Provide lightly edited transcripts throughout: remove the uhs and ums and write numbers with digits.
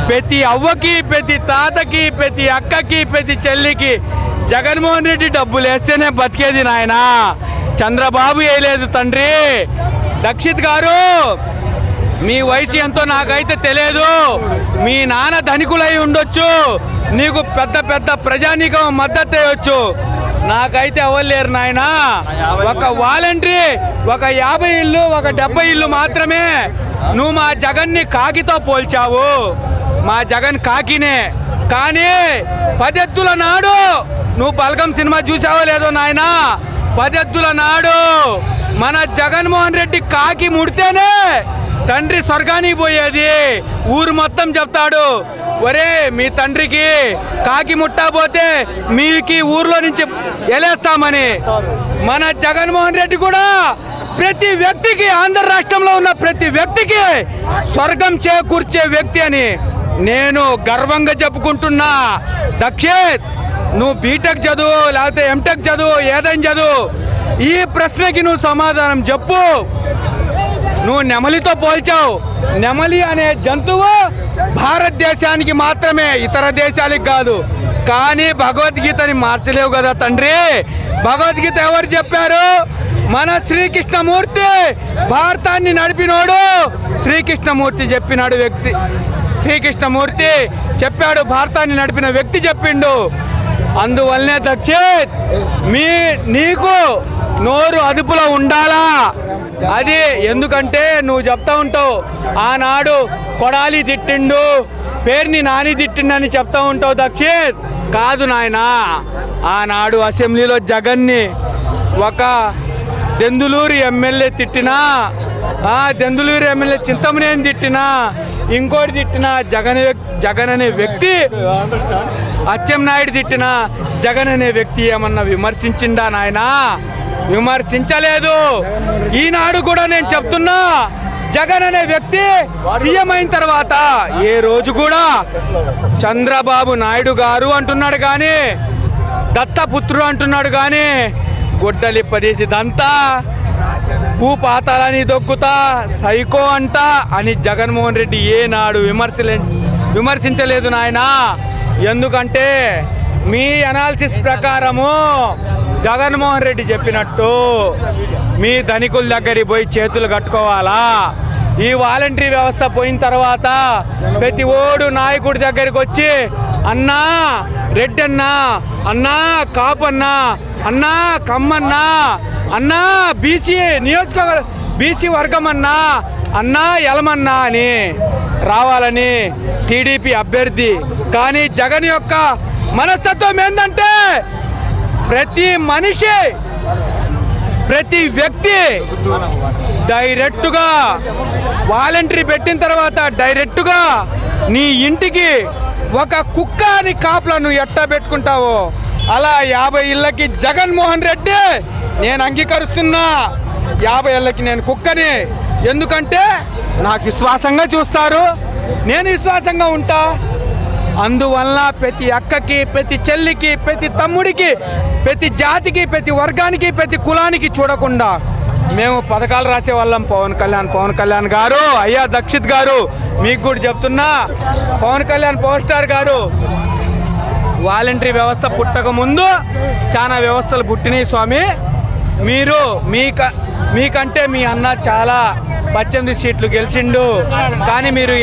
ప్రతి అవ్వకి, ప్రతి తాతకి, ప్రతి అక్కకి, ప్రతి చెల్లికి జగన్మోహన్ రెడ్డి డబ్బులు వేస్తేనే బతికేది నాయనా. చంద్రబాబు వేయలేదు తండ్రి. దక్షిత్ గారు, మీ వయసు ఎంతో నాకైతే తెలియదు. మీ నాన్న ధనికులై ఉండొచ్చు, నీకు పెద్ద పెద్ద ప్రజానీకం మద్దతు ఇవ్వచ్చు. నాకైతే అవ్వలేరు నాయన. ఒక వాలంటరీ, ఒక 50 ఇల్లు, ఒక 70 ఇల్లు మాత్రమే. నువ్వు మా జగన్ని కాకితో పోల్చావు. మా జగన్ కాకినే. కానీ 10 ఎద్దుల నాడు, నువ్వు బల్గం సినిమా చూసావో లేదో నాయన, 10 ఎద్దుల నాడు మన జగన్మోహన్ రెడ్డి కాకి ముడితేనే తండ్రి స్వర్గానికి పోయేది. ఊరు మొత్తం చెప్తాడు, ఒరే మీ తండ్రికి కాకి ముట్టకపోతే మీకు ఊర్లో నుంచి ఎలేస్తామని. మన జగన్మోహన్ రెడ్డి కూడా ప్రతి వ్యక్తికి, ఆంధ్ర రాష్ట్రంలో ఉన్న ప్రతి వ్యక్తికి స్వర్గం చేకూర్చే వ్యక్తి అని నేను గర్వంగా చెప్పుకుంటున్నా. దక్షిత్, నువ్వు బీటెక్ చదువు, లేకపోతే ఎంటెక్ చదువు, ఏదైనా చదువు, ఈ ప్రశ్నకి నువ్వు సమాధానం చెప్పు. నువ్వు నెమలితో పోల్చావు. నెమలి అనే జంతువు భారతదేశానికి మాత్రమే, ఇతర దేశాలకు కాదు. కానీ భగవద్గీతని మార్చలేవు కదా తండ్రి. భగవద్గీత ఎవరు చెప్పారు? మన శ్రీకృష్ణమూర్తి. భారతాన్ని నడిపినోడు శ్రీకృష్ణమూర్తి చెప్పినాడు వ్యక్తి. శ్రీకృష్ణమూర్తి చెప్పాడు, భారతాన్ని నడిపిన వ్యక్తి చెప్పిండు. అందువల్లనే దక్షిత్, నీకు నోరు అదుపులో ఉండాలా. అది ఎందుకంటే నువ్వు చెప్తా ఉంటావు, ఆనాడు కొడాలి తిట్టిండు, పేరుని నాని తిట్టిండని చెప్తా ఉంటావు దక్షిత్. కాదు నాయన, ఆనాడు అసెంబ్లీలో జగన్ని ఒక దెందులూరు ఎమ్మెల్యే తిట్టినా, దెందులూరు ఎమ్మెల్యే చింతమనేని తిట్టినా, ఇంకోటి తిట్టినా జగన్ అనే వ్యక్తి, అచ్చెన్నాయుడు తిట్టినా జగన్ అనే వ్యక్తి ఏమన్నా విమర్శించిండా నాయనా? విమర్శించలేదు. ఈనాడు కూడా నేను చెప్తున్నా, జగన్ అనే వ్యక్తి సీఎం అయిన తర్వాత ఏ రోజు కూడా చంద్రబాబు నాయుడు గారు అంటున్నాడు కానీ, దత్తపుత్రుడు అంటున్నాడు కానీ, గుడ్డలిప్పదీసి దంతా భూపాతాలని దొక్కుతా సైకో అంట అని జగన్మోహన్ రెడ్డి ఏనాడు విమర్శించలేదు నాయన. ఎందుకంటే మీ అనాలిసిస్ ప్రకారము జగన్మోహన్ రెడ్డి చెప్పినట్టు మీ ధనికుల దగ్గరికి పోయి చేతులు కట్టుకోవాలా. ఈ వాలంటరీ వ్యవస్థ పోయిన తర్వాత ప్రతి ఓడు నాయకుడి దగ్గరికి వచ్చి, అన్నా రెడ్డన్నా, అన్నా కాపన్నా, అన్నా కమ్మన్నా, అన్నా బీసీ నియోజకవర్గ బీసీ వర్గం అన్నా, అన్నా ఎలమన్నా అని రావాలని టీడీపీ అభ్యర్థి. కానీ జగన్ యొక్క మనస్తత్వం ఏంటంటే, ప్రతి మనిషి, ప్రతి వ్యక్తి డైరెక్టుగా వాలంటరీ పెట్టిన తర్వాత డైరెక్టుగా నీ ఇంటికి ఒక కుక్కని కాపలా నువ్వు ఎట్టా పెట్టుకుంటావో అలా 50 ఇళ్ళకి జగన్మోహన్ రెడ్డి నేను అంగీకరిస్తున్నా. 50 ఇళ్ళకి నేను కుక్కని. ఎందుకంటే నాకు విశ్వాసంగా చూస్తారు, నేను విశ్వాసంగా ఉంటా. అందువల్ల ప్రతి అక్కకి, ప్రతి చెల్లికి, ప్రతి తమ్ముడికి, ప్రతి జాతికి, ప్రతి వర్గానికి, ప్రతి కులానికి చూడకుండా మేము పథకాలు రాసే వాళ్ళం. పవన్ కళ్యాణ్ గారు, అయ్యా దక్షిత్ గారు, మీకు కూడా చెప్తున్నా, పవన్ కళ్యాణ్ పవర్ స్టార్ గారు, వాలంటరీ వ్యవస్థ పుట్టక ముందు చాలా వ్యవస్థలు పుట్టినాయి స్వామి. మీరు మీకంటే మీ అన్న చాలా 18 సీట్లు గెలిచిండు, కానీ మీరు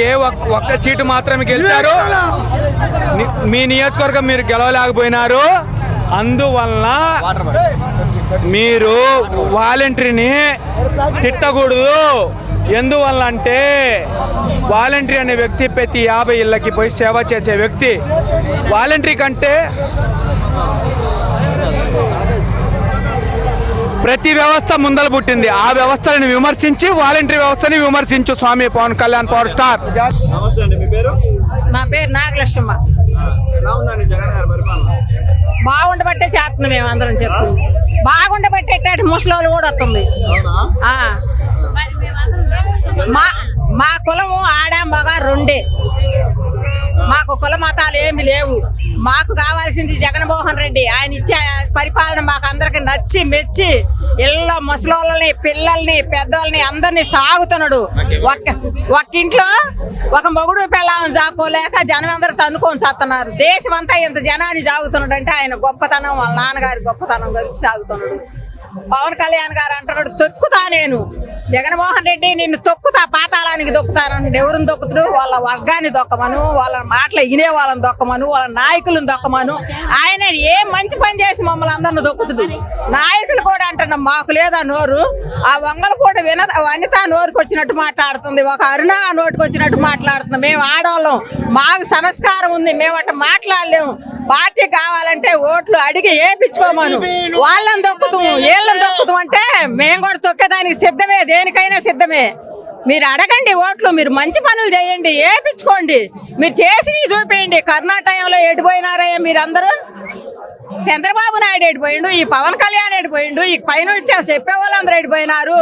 ఒక్క సీటు మాత్రమే గెలిచారు. మీ నియోజకవర్గం మీరు గెలవలేకపోయినారు. అందువలన మీరు వాలంటరీని తిట్టకూడదు. ఎందువల్ల అంటే వాలంటరీ అనే వ్యక్తి ప్రతి 50 ఇళ్ళకి పోయి సేవ చేసే వ్యక్తి. వాలంటరీ కంటే ప్రతి వ్యవస్థ ముందలు పుట్టింది. ఆ వ్యవస్థలను విమర్శించి వాలంటరీ వ్యవస్థని విమర్శించు స్వామి పవన్ కళ్యాణ్ పవర్ స్టార్. నా పేరు నాగలక్ష్మ. బాగుండబట్టే చేస్తున్నాం, మేమందరం చెప్తుంది. బాగుండబట్టే ముసలోళ్ళు కూడా వస్తుంది. మా కులము ఆడ మగ రెండే. మాకు కుల మతాలు ఏమి ఏమి లేవు. మాకు కావాల్సింది జగన్మోహన్ రెడ్డి. ఆయన ఇచ్చే పరిపాలన మాకు అందరికి నచ్చి మెచ్చి ఇళ్ళలో ముసలోళ్ళని పిల్లల్ని పెద్దోళ్ళని అందరినీ సాగుతున్నాడు. ఒక్క ఇంట్లో ఒక మొగుడు పిల్లల్ని జాకోలేక జనం అందరూ తన్నుకొని చేస్తున్నారు. దేశం అంతా ఇంత జనాన్ని సాగుతున్నాడు అంటే ఆయన గొప్పతనం, వాళ్ళ నాన్నగారి గొప్పతనం కలిసి సాగుతున్నాడు. పవన్ కళ్యాణ్ గారు అంటున్నాడు తొక్కుతా నేను, జగన్మోహన్ రెడ్డి నిన్ను తొక్కుతా, పాతాళానికి దొక్కుతాను. ఎవరిని దొక్కుతాడు? వాళ్ళ వర్గాన్ని దొక్కమను, వాళ్ళ మాటలు ఇనే వాళ్ళని దొక్కమను, వాళ్ళ నాయకులను దొక్కమను. ఆయన ఏం మంచి పని చేసి మమ్మల్ని అందరిని దొక్కుతుడు. నాయకులు కూడా అంటున్నాం మాకు లేదా నోరు. ఆ వంగలపూట వనిత నోరుకు వచ్చినట్టు మాట్లాడుతుంది, ఒక అరుణ నోటికి వచ్చినట్టు మాట్లాడుతుంది. మేము ఆడవాళ్ళం, మాకు సంస్కారం ఉంది, మేము అట్లా మాట్లాడలేము. పార్టీ కావాలంటే ఓట్లు అడిగి వేయించుకోమను. వాళ్ళని దొక్కుతాం వీళ్ళని దొక్కుతాం అంటే మేము కూడా తొక్కేదానికి సిద్ధమే, దేనికైనా సిద్ధమే. మీరు అడగండి ఓట్లు, మీరు మంచి పనులు చేయండి, వేయించుకోండి, మీరు చేసి చూపించండి. కర్ణాటకలో ఎడిపోయినారయ్యా మీరందరూ. చంద్రబాబు నాయుడు ఎడిపోయిండు, ఈ పవన్ కళ్యాణ్ ఎడిపోయిండు, ఈ పైన చెప్పే వాళ్ళందరూ ఎడిపోయినారు.